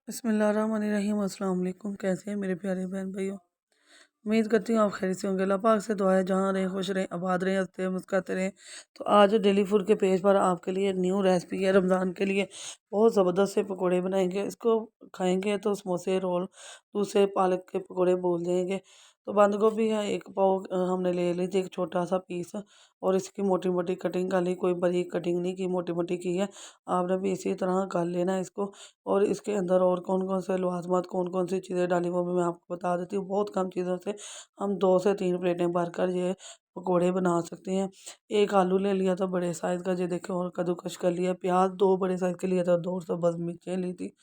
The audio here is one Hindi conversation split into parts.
बिस्मिल्लाहिर्रहमानिर्रहीम। अस्सलाम वालेकुम। कैसे हैं मेरे प्यारे बहन भाइयों। उम्मीद करती हूँ आप खैर से होंगे। अल्लाह पाक से दुआ है जहाँ रहें खुश रहें आबाद रहें हंसते मुस्कुराते रहें। तो आज डेली फूड के पेज पर आपके लिए न्यू रेसिपी है। रमज़ान के लिए बहुत ज़बरदस्त से पकोड़े बनाएंगे। इसको खाएंगे तो समोसे रोल दूसरे पालक के पकोड़े बोल देंगे। तो बंद गोभी है एक पाव हमने ले ली थी, एक छोटा सा पीस, और इसकी मोटी मोटी कटिंग कर ली। कोई बरीक कटिंग नहीं की, मोटी मोटी की है। आपने भी इसी तरह कर लेना है इसको। और इसके अंदर और कौन कौन से लवाजमात कौन कौन सी चीज़ें डाली वो भी मैं आपको बता देती हूँ। बहुत कम चीज़ों से हम 2 से 3 प्लेटें भरकर ये पकोड़े बना सकते हैं। एक आलू ले लिया था बड़े साइज़ का, ये देखें, और कद्दूकश कर लिया। प्याज 2 बड़े साइज़ के लिए था, 2 बस मिर्चें ली थी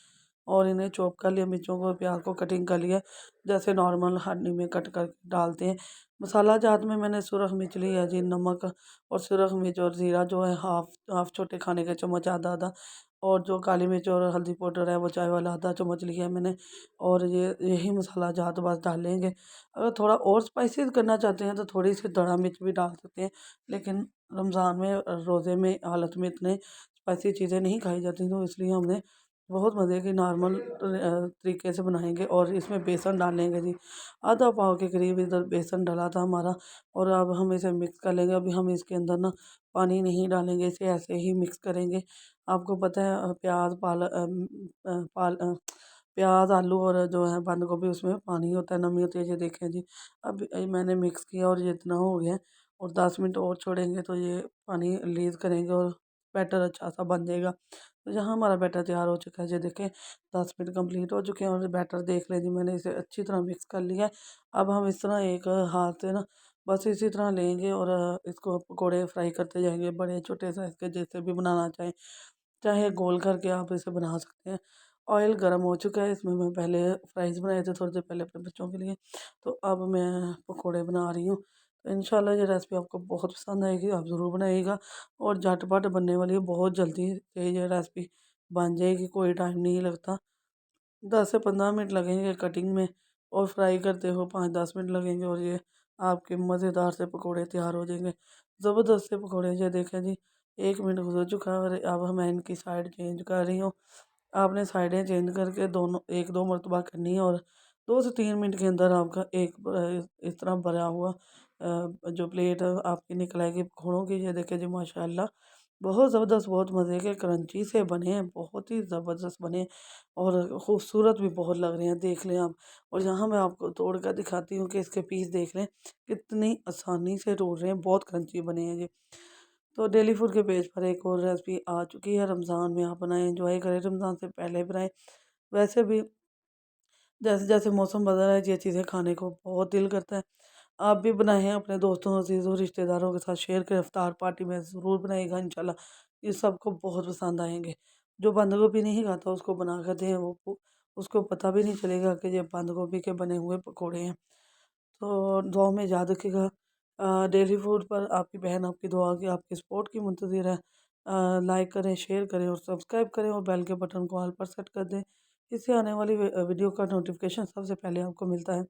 और इन्हें चॉप कर लिया। मिर्चों को प्याज को कटिंग कर लिया जैसे नॉर्मल हंडी में कट कर डालते हैं। मसाला जात में मैंने सुरख मिर्च ली है जी, नमक और सुरख मिर्च और ज़ीरा जो है हाफ हाफ छोटे खाने के चम्मच आधा आधा, और जो काली मिर्च और हल्दी पाउडर है वो चाय वाला आधा चम्मच लिया है मैंने। और ये यही मसाला जात बस डालेंगे। अगर थोड़ा और स्पाइसी करना चाहते हैं तो थोड़ी सी दड़ा मिर्च भी डाल सकते हैं, लेकिन रमज़ान में रोज़े में हालत में इतने स्पाइसी चीज़ें नहीं खाई जाती, तो इसलिए हमने बहुत मज़े की नॉर्मल तरीके से बनाएंगे। और इसमें बेसन डालेंगे जी, आधा पाव के करीब इधर बेसन डाला था हमारा। और अब हम इसे मिक्स कर लेंगे। अभी हम इसके अंदर ना पानी नहीं डालेंगे, इसे ऐसे ही मिक्स करेंगे। आपको पता है प्याज आलू और जो है बंद गोभी उसमें पानी होता है, नमी होती है। ये देखें जी, अब मैंने मिक्स किया और ये इतना हो गया है। और 10 मिनट और छोड़ेंगे तो ये पानी रिलीज़ करेंगे और बैटर अच्छा सा बन जाएगा। तो जहाँ हमारा बैटर तैयार हो चुका है, ये देखें 10 मिनट कंप्लीट हो चुके हैं और बैटर देख लें जी, मैंने इसे अच्छी तरह मिक्स कर लिया है। अब हम इस तरह एक हाथ से ना बस इसी तरह लेंगे और इसको पकोड़े फ्राई करते जाएंगे, बड़े छोटे साइज़ के जैसे भी बनाना चाहें, चाहे गोल करके आप इसे बना सकते हैं। ऑयल गर्म हो चुका है, इसमें मैं पहले फ्राइज़ बनाए थे थोड़ी देर पहले अपने बच्चों के लिए। तो अब मैं पकोड़े बना रही हूँ। तो इंशाल्लाह ये रेसिपी आपको बहुत पसंद आएगी, आप ज़रूर बनाइएगा। और झटपट बनने वाली है, बहुत जल्दी से ये रेसिपी बन जाएगी, कोई टाइम नहीं लगता। 10 से 15 मिनट लगेंगे कटिंग में, और फ्राई करते हो 5-10 मिनट लगेंगे, और ये आपके मज़ेदार से पकोड़े तैयार हो जाएंगे। ज़बरदस्त से पकोड़े। ये देखें जी, 1 मिनट गुजर चुका है और अब मैं इनकी साइड चेंज कर रही हूँ। आपने साइडें चेंज करके दोनों 1-2 मरतबा करनी है, और 2 से 3 मिनट के अंदर आपका एक इस तरह भरा हुआ जो प्लेट आपकी निकल आएगी पकौड़ों की। ये देखें जी, माशाल्लाह बहुत ज़बरदस्त, बहुत मज़े के क्रंची से बने हैं, बहुत ही ज़बरदस्त बने और खूबसूरत भी बहुत लग रहे हैं, देख लें आप। और यहाँ मैं आपको तोड़ कर दिखाती हूँ कि इसके पीस देख लें कितनी आसानी से टूट रहे हैं, बहुत क्रंची बने हैं ये। तो डेली फूड के पेज पर एक और रेसिपी आ चुकी है। रमज़ान में आप बनाएं, एंजॉय करें। रमज़ान से पहले बनाएं, वैसे भी जैसे जैसे मौसम बदल रहा है ये चीज़ें खाने को बहुत दिल करता है। आप भी बनाएं, अपने दोस्तों अजीज़ों रिश्तेदारों के साथ शेयर करें। इफ्तार पार्टी में ज़रूर बनाइएगा, इंशाल्लाह ये सबको बहुत पसंद आएंगे। जो बंद गोभी नहीं खाता उसको बना कर दें, उसको पता भी नहीं चलेगा कि ये बंद गोभी के बने हुए पकौड़े हैं। तो दुआ में याद रखिएगा। डेली फूड पर आपकी बहन आपकी दुआ की आपकी सपोर्ट की मुंतज़िर है। लाइक करें, शेयर करें और सब्सक्राइब करें, और बेल के बटन को ऑल पर सेट कर दें। इससे आने वाली वीडियो का नोटिफिकेशन सबसे पहले आपको मिलता है।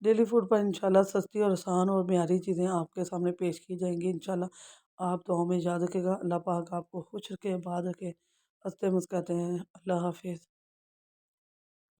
डेली फूड पर इंशाल्लाह सस्ती और आसान और म्यारी चीज़ें आपके सामने पेश की जाएंगी इंशाल्लाह। आप दुआ में याद रखिएगा। अल्लाह पाक आपको खुश रखे, आबाद रखे, हंसते मुस्कुराते हैं। अल्लाह हाफिज़।